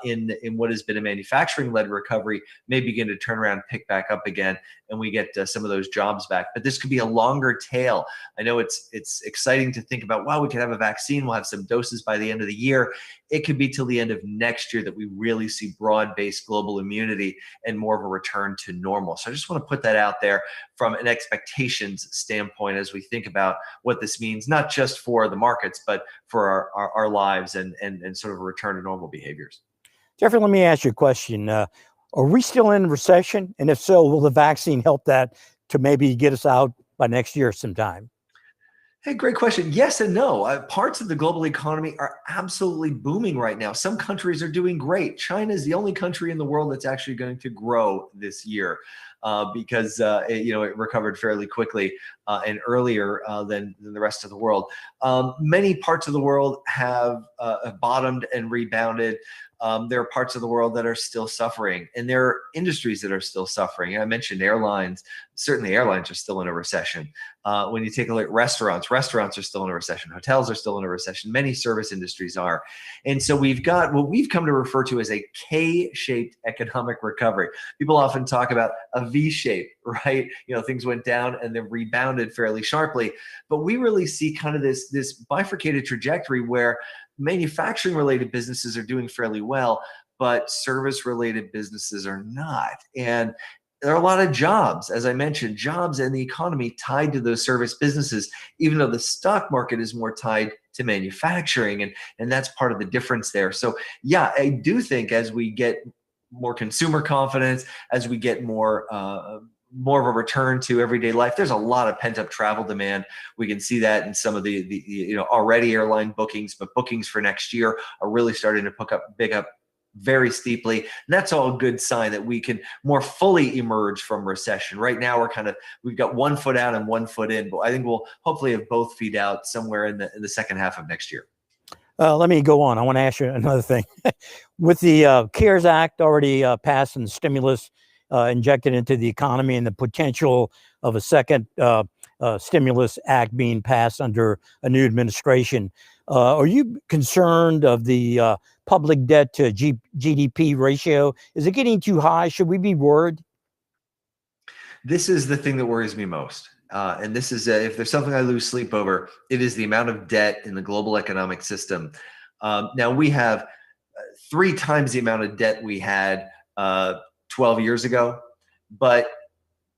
in what has been a manufacturing-led recovery may begin to turn around, pick back up again, and we get some of those jobs back. But this could be a longer tail. I know it's exciting to think about, wow, we could have a vaccine, we'll have some doses by the end of the year. It could be till the end of next year that we really see broad-based global immunity and more of a return to normal. So I just want to put that out there from an expectations standpoint as we think about what this means, not just for the markets, but for our lives and sort of a return to normal behaviors. Jeffrey, let me ask you a question. Are we still in recession? And if so, will the vaccine help that to maybe get us out by next year sometime? Hey, great question. Yes and no. Parts of the global economy are absolutely booming right now. Some countries are doing great. China is the only country in the world that's actually going to grow this year because it recovered fairly quickly and earlier than the rest of the world. Many parts of the world have bottomed and rebounded. There are parts of the world that are still suffering, and there are industries that are still suffering. And I mentioned airlines. Certainly airlines are still in a recession. When you take a look at restaurants are still in a recession. Hotels are still in a recession. Many service industries are. And so we've got what we've come to refer to as a K-shaped economic recovery. People often talk about a V-shape, right? Things went down and then rebounded fairly sharply. But we really see kind of this bifurcated trajectory where manufacturing related businesses are doing fairly well, but service related businesses are not. And there are a lot of jobs, as I mentioned, jobs in the economy tied to those service businesses, even though the stock market is more tied to manufacturing. And that's part of the difference there. So yeah, I do think as we get more consumer confidence, as we get more of a return to everyday life, there's a lot of pent up travel demand. We can see that in some of the already airline bookings, but bookings for next year are really starting to pick up very steeply. And that's all a good sign that we can more fully emerge from recession. Right now, we've got 1 foot out and 1 foot in, but I think we'll hopefully have both feet out somewhere in the second half of next year. Let me go on. I want to ask you another thing. With the CARES Act already passed and stimulus injected into the economy and the potential of a second stimulus act being passed under a new administration, are you concerned of the public debt to GDP ratio? Is it getting too high? Should we be worried? This is the thing that worries me most. And this is, if there's something I lose sleep over, it is the amount of debt in the global economic system. Now we have 3 times the amount of debt we had 12 years ago, but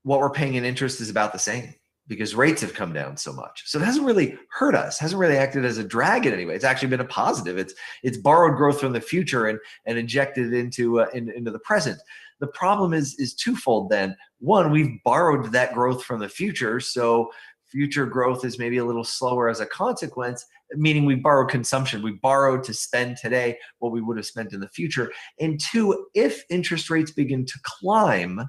what we're paying in interest is about the same. because rates have come down so much. So it hasn't really hurt us, hasn't really acted as a drag in any way. It's actually been a positive. It's borrowed growth from the future and injected it into the present. The problem is twofold then. One, we've borrowed that growth from the future, so future growth is maybe a little slower as a consequence, meaning we borrowed consumption. We borrowed to spend today what we would have spent in the future. And two, if interest rates begin to climb,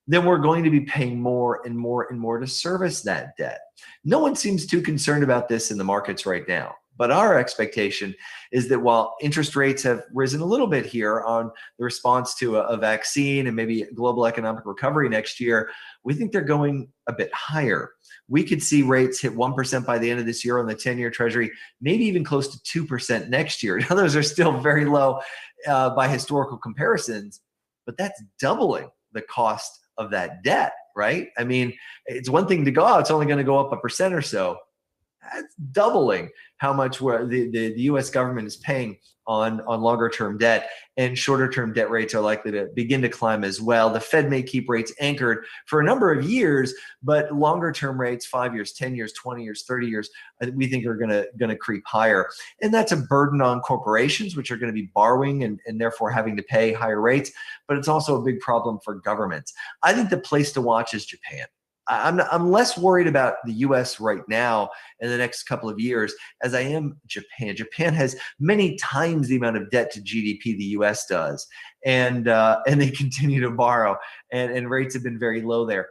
then we're going to be paying more and more and more to service that debt. No one seems too concerned about this in the markets right now. But our expectation is that while interest rates have risen a little bit here on the response to a vaccine and maybe global economic recovery next year, we think they're going a bit higher. We could see rates hit 1% by the end of this year on the 10-year Treasury, maybe even close to 2% next year. Now, those are still very low by historical comparisons, but that's doubling the cost of that debt, right? I mean, it's one thing to go out, it's only going to go up 1% or so. That's doubling how much the U.S. government is paying on longer term debt, and shorter term debt rates are likely to begin to climb as well. The Fed may keep rates anchored for a number of years, but longer term rates, 5 years, 10 years, 20 years, 30 years, we think are going to creep higher. And that's a burden on corporations, which are going to be borrowing and therefore having to pay higher rates. But it's also a big problem for governments. I think the place to watch is Japan. I'm less worried about the U.S. right now in the next couple of years as I am Japan. Japan has many times the amount of debt to GDP the U.S. does, and they continue to borrow, and rates have been very low there.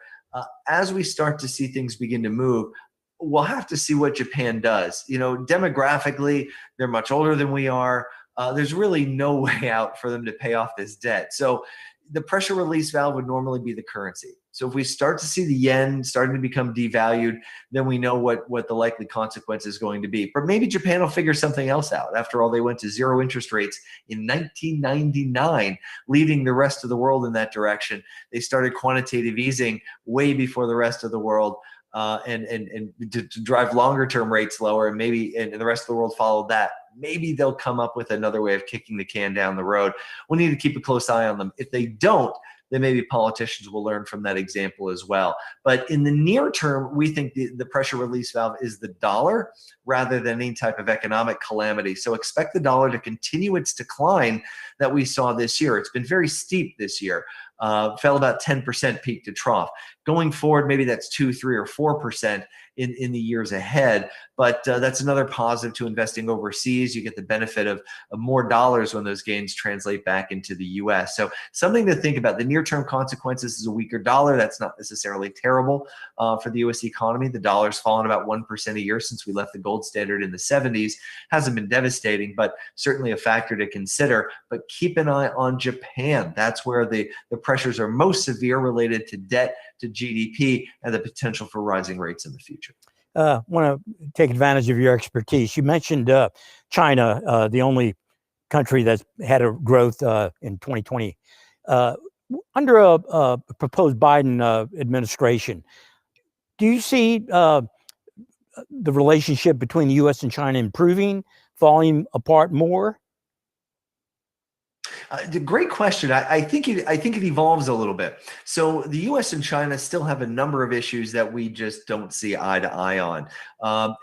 As we start to see things begin to move, we'll have to see what Japan does. You know, demographically, they're much older than we are. There's really no way out for them to pay off this debt. So the pressure release valve would normally be the currency. So if we start to see the yen starting to become devalued, then we know what the likely consequence is going to be. But maybe Japan will figure something else out. After all, they went to zero interest rates in 1999, leading the rest of the world in that direction. They started quantitative easing way before the rest of the world, and to drive longer term rates lower, and maybe and the rest of the world followed that. Maybe they'll come up with another way of kicking the can down the road. We'll need to keep a close eye on them. If they don't, then maybe politicians will learn from that example as well. But in the near term, we think the pressure release valve is the dollar rather than any type of economic calamity. So expect the dollar to continue its decline that we saw this year. It's been very steep this year. Fell about 10% peak to trough. Going forward, maybe that's 2, 3, or 4% in the years ahead. But that's another positive to investing overseas. You get the benefit of more dollars when those gains translate back into the U.S. So something to think about. The near-term consequences is a weaker dollar. That's not necessarily terrible for the U.S. economy. The dollar's fallen about 1% a year since we left the gold standard in the 70s. Hasn't been devastating, but certainly a factor to consider. But keep an eye on Japan. That's where the pressures are most severe related to debt, to GDP, and the potential for rising rates in the future. Want to take advantage of your expertise. You mentioned China, the only country that's had a growth in 2020. Under a proposed Biden administration, do you see the relationship between the U.S. and China improving, falling apart more? Great question. I think it evolves a little bit. So the U.S. and China still have a number of issues that we just don't see eye to eye on,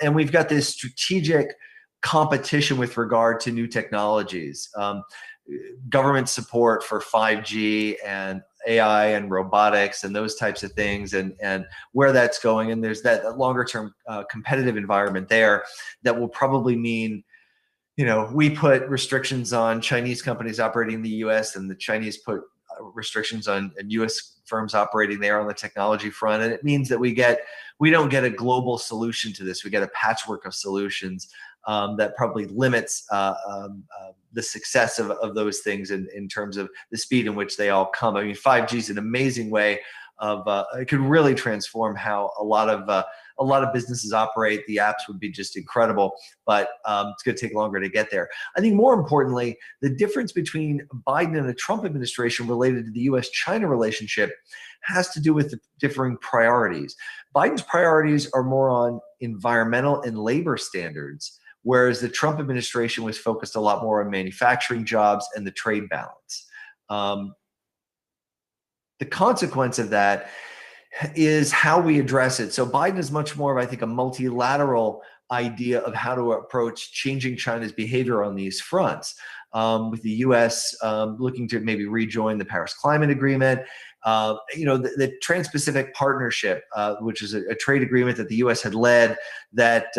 and we've got this strategic competition with regard to new technologies, government support for 5G and AI and robotics and those types of things, and where that's going. And there's that longer term competitive environment there that will probably mean, you know, we put restrictions on Chinese companies operating in the U.S. and the Chinese put restrictions on U.S. firms operating there on the technology front. And it means that we don't get a global solution to this. We get a patchwork of solutions that probably limits the success of those things in terms of the speed in which they all come. I mean, 5G is an amazing way of it could really transform how a lot of businesses operate. The apps would be just incredible, but it's going to take longer to get there. I think more importantly, the difference between Biden and the Trump administration related to the U.S.-China relationship has to do with the differing priorities. Biden's priorities are more on environmental and labor standards, whereas the Trump administration was focused a lot more on manufacturing jobs and the trade balance. The consequence of that is how we address it. So Biden is much more of, I think, a multilateral idea of how to approach changing China's behavior on these fronts. With the U.S. Looking to maybe rejoin the Paris Climate Agreement, the Trans-Pacific Partnership, which is a trade agreement that the U.S. had led that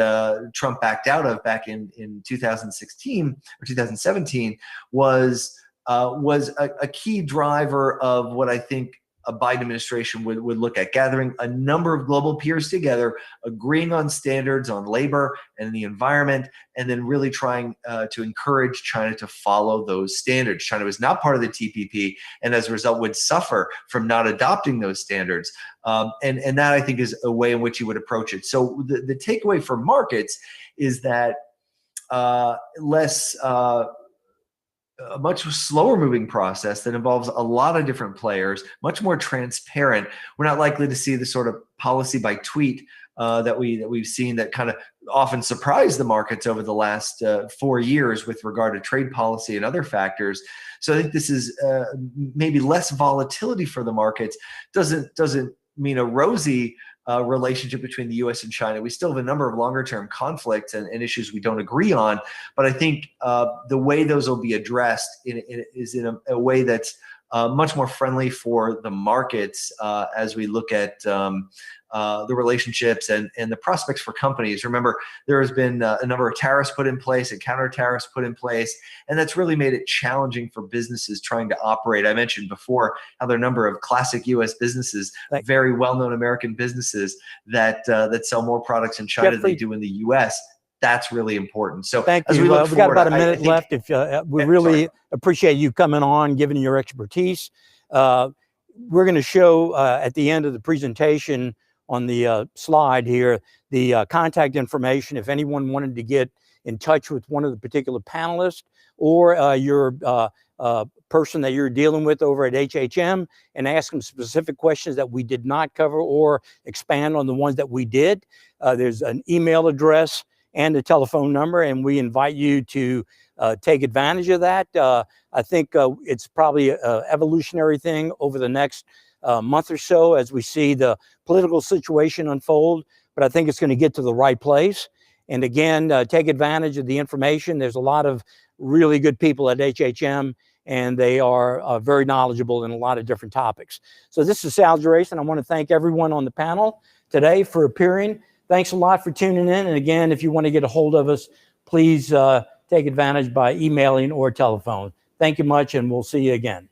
Trump backed out of back in 2016 or 2017, was a key driver of what I think a Biden administration would look at, gathering a number of global peers together, agreeing on standards on labor and the environment, and then really trying to encourage China to follow those standards. China was not part of the TPP, and as a result would suffer from not adopting those standards. And that, I think, is a way in which you would approach it. So the takeaway for markets is that a much slower moving process that involves a lot of different players, much more transparent. We're not likely to see the sort of policy by tweet that we've seen that kind of often surprised the markets over the last 4 years with regard to trade policy and other factors. So I think this is maybe less volatility for the markets. Doesn't mean a rosy relationship between the U.S. and China. We still have a number of longer-term conflicts and issues we don't agree on. But I think the way those will be addressed is in a way that's much more friendly for the markets as we look at the relationships and the prospects for companies. Remember, there has been a number of tariffs put in place and counter tariffs put in place, and that's really made it challenging for businesses trying to operate. I mentioned before how there are a number of classic U.S. businesses, very well-known American businesses that sell more products in China than they do in the U.S. That's really important. So thank you. We got about a minute left. If we really appreciate you coming on, giving your expertise. We're going to show at the end of the presentation on the slide here the contact information if anyone wanted to get in touch with one of the particular panelists or your person that you're dealing with over at HHM and ask them specific questions that we did not cover or expand on the ones that we did. There's an email address and a telephone number, and we invite you to take advantage of that. I think it's probably an evolutionary thing over the next month or so as we see the political situation unfold, but I think it's going to get to the right place. And again, take advantage of the information. There's a lot of really good people at HHM, and they are very knowledgeable in a lot of different topics. So this is Sal Geraci, and I want to thank everyone on the panel today for appearing. Thanks a lot for tuning in. And again, if you want to get a hold of us, please take advantage by emailing or telephone. Thank you much, and we'll see you again.